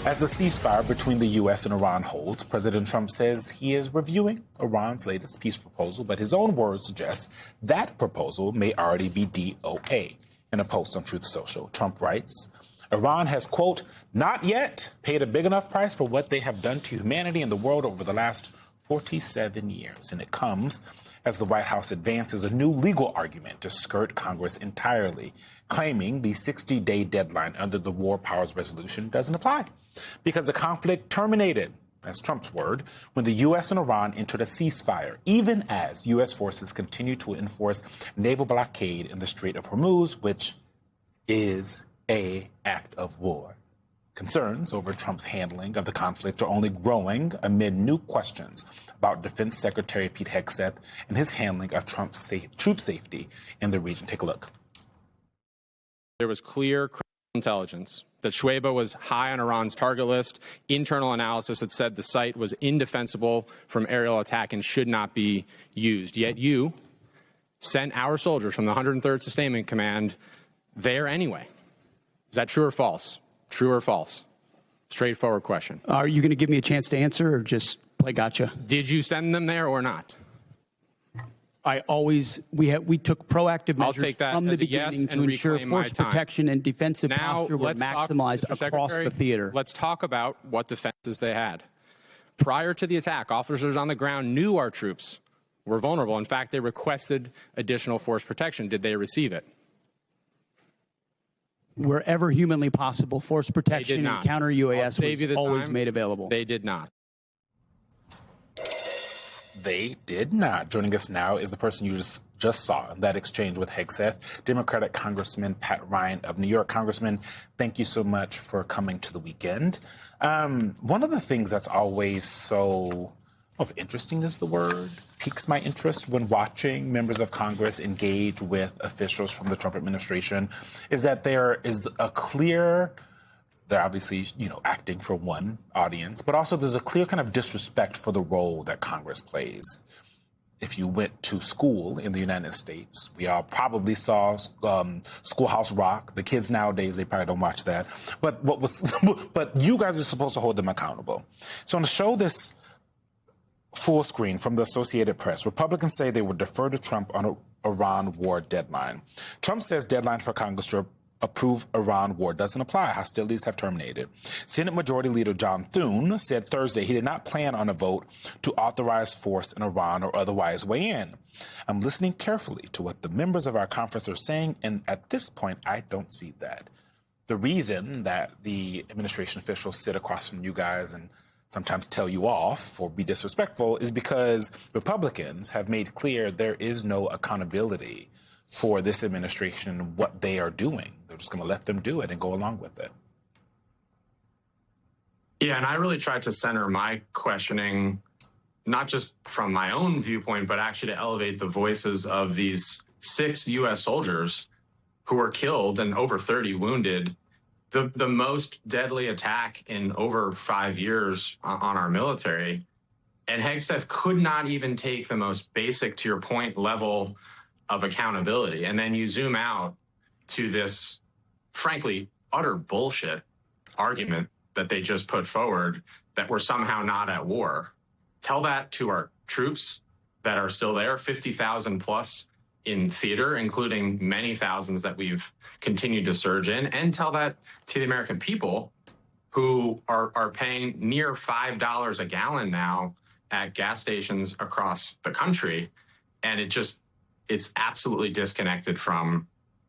As the ceasefire between the U.S. and Iran holds, President Trump says he is reviewing Iran's latest peace proposal, but his own words suggest that proposal may already be DOA. In a post on Truth Social, Trump writes, Iran has, quote, not yet paid a big enough price for what they have done to humanity and the world over the last 47 years. And it comes as the White House advances a new legal argument to skirt Congress entirely, claiming the 60-day deadline under the War Powers Resolution doesn't apply because the conflict terminated, that's Trump's word, when the U.S. and Iran entered a ceasefire, even as U.S. forces continue to enforce naval blockade in the Strait of Hormuz, which is an act of war. Concerns over Trump's handling of the conflict are only growing amid new questions about Defense Secretary Pete Hegseth and his handling of Trump's troop safety in the region. Take a look. There was clear intelligence that Shuaibah was high on Iran's target list. Internal analysis had said the site was indefensible from aerial attack and should not be used. Yet you sent our soldiers from the 103rd Sustainment Command there anyway. Is that true or false? True or false? Straightforward question. Are you going to give me a chance to answer or just play gotcha? Did you send them there or not? We took proactive measures from the beginning to ensure force protection and defensive posture were maximized across the theater. Let's talk about what defenses they had. Prior to the attack, officers on the ground knew our troops were vulnerable. In fact, they requested additional force protection. Did they receive it? Wherever humanly possible, force protection and counter UAS was always made available. They did not. They did not. Joining us now is the person you just saw in that exchange with Hegseth, Democratic Congressman Pat Ryan of New York. Congressman, thank you so much for coming to the weekend. One of the things that's always so interesting is the word, piques my interest when watching members of Congress engage with officials from the Trump administration, is that there is a clear, they're obviously, acting for one audience, but also there's a clear kind of disrespect for the role that Congress plays. If you went to school in the United States, we all probably saw Schoolhouse Rock. The kids nowadays, they probably don't watch that. But but you guys are supposed to hold them accountable. So to show this full screen from the Associated Press, Republicans say they would defer to Trump on an Iran war deadline. Trump says deadline for Congress to approve Iran war doesn't apply. Hostilities have terminated. Senate Majority Leader John Thune said Thursday he did not plan on a vote to authorize force in Iran or otherwise weigh in. I'm listening carefully to what the members of our conference are saying, and at this point, I don't see that. The reason that the administration officials sit across from you guys and sometimes tell you off or be disrespectful is because Republicans have made clear there is no accountability for this administration and what they are doing. They're just going to let them do it and go along with it. Yeah, and I really tried to center my questioning, not just from my own viewpoint, but actually to elevate the voices of these 6 U.S. soldiers who were killed and over 30 wounded. The most deadly attack in over 5 years on our military. And Hegseth could not even take the most basic, to your point, level of accountability. And then you zoom out to this, frankly, utter bullshit argument that they just put forward that we're somehow not at war. Tell that to our troops that are still there, 50,000 plus in theater, including many thousands that we've continued to surge in, and tell that to the American people who are paying near $5 a gallon now at gas stations across the country. And it's absolutely disconnected from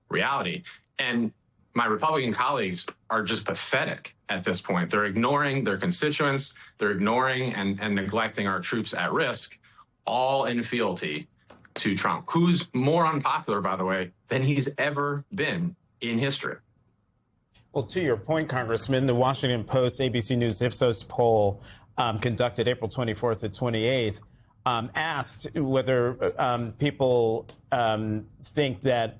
reality. And my Republican colleagues are just pathetic at this point. They're ignoring their constituents. They're ignoring and neglecting our troops at risk, all in fealty to Trump, who's more unpopular, by the way, than he's ever been in history. Well, to your point, Congressman, the Washington Post, ABC News Ipsos poll conducted April 24th to 28th asked whether people think that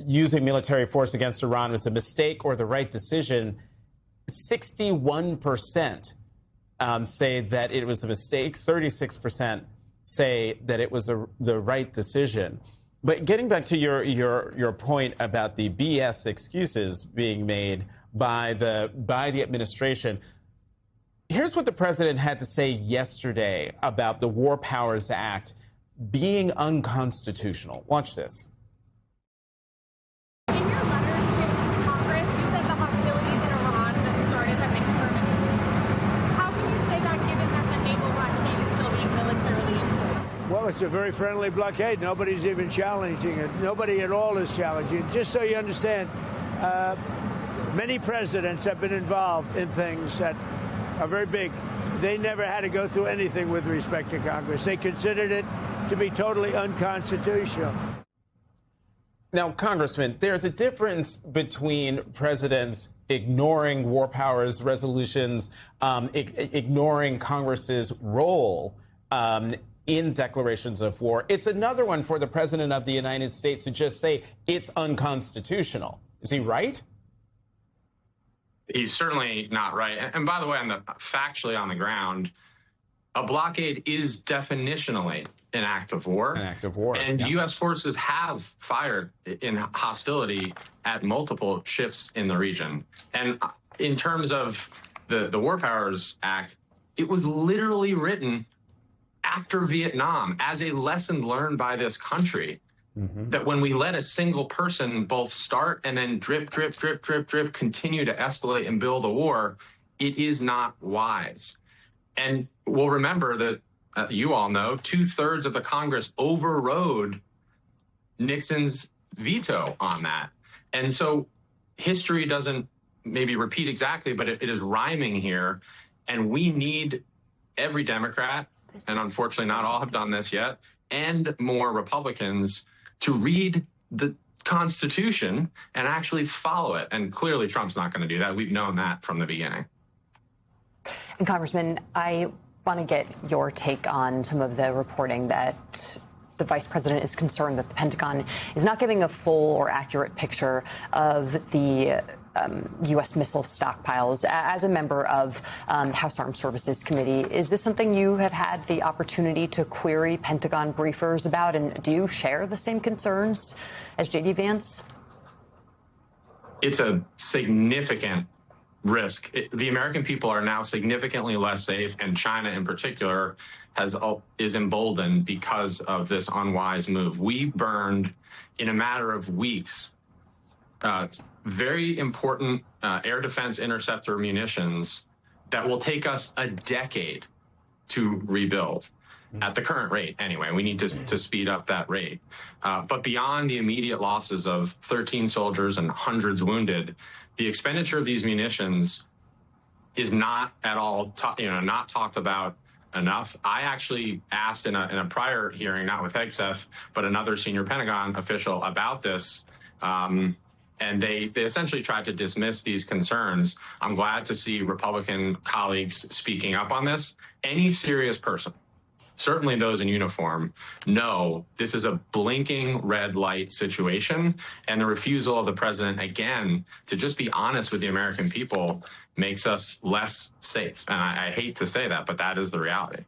using military force against Iran was a mistake or the right decision. 61% say that it was a mistake. 36% say that it was the right decision. But getting back to your point about the BS excuses being made by the administration, Here's what the president had to say yesterday about the War Powers Act being unconstitutional. Watch this. In your letter to Congress, you said the hostilities in Iran that started have been terminated. How can you say that given that the naval blockade is still being militarily enforced? Well, it's a very friendly blockade. Nobody's even challenging it. Nobody at all is challenging it. Just so you understand, many presidents have been involved in things that are very big. They never had to go through anything with respect to Congress. They considered it to be totally unconstitutional. Now, Congressman, there's a difference between presidents ignoring war powers resolutions, ignoring Congress's role in declarations of war. It's another one for the president of the United States to just say it's unconstitutional. Is he right? He's certainly not right. And by the way, factually on the ground, a blockade is definitionally an act of war. An act of war. And U.S. forces have fired in hostility at multiple ships in the region. And in terms of the War Powers Act, it was literally written after Vietnam as a lesson learned by this country. That when we let a single person both start and then drip, continue to escalate and build a war, it is not wise. And we'll remember that, you all know, 2/3 of the Congress overrode Nixon's veto on that. And so history doesn't maybe repeat exactly, but it is rhyming here. And we need every Democrat, and unfortunately not all have done this yet, and more Republicans to read the Constitution and actually follow it. And clearly Trump's not going to do that. We've known that from the beginning. And Congressman, I want to get your take on some of the reporting that the vice president is concerned that the Pentagon is not giving a full or accurate picture of the U.S. missile stockpiles. As a member of the House Armed Services Committee, is this something you have had the opportunity to query Pentagon briefers about? And do you share the same concerns as J.D. Vance? It's a significant risk. The American people are now significantly less safe, and China in particular is emboldened because of this unwise move. We burned, in a matter of weeks, very important air defense interceptor munitions that will take us a decade to rebuild at the current rate. Anyway, we need to speed up that rate. But beyond the immediate losses of 13 soldiers and hundreds wounded, the expenditure of these munitions is not at all, not talked about enough. I actually asked in a prior hearing, not with Hegseth, but another senior Pentagon official about this. And they essentially tried to dismiss these concerns. I'm glad to see Republican colleagues speaking up on this. Any serious person, certainly those in uniform, know this is a blinking red light situation. And the refusal of the president, again, to just be honest with the American people makes us less safe. And I hate to say that, but that is the reality.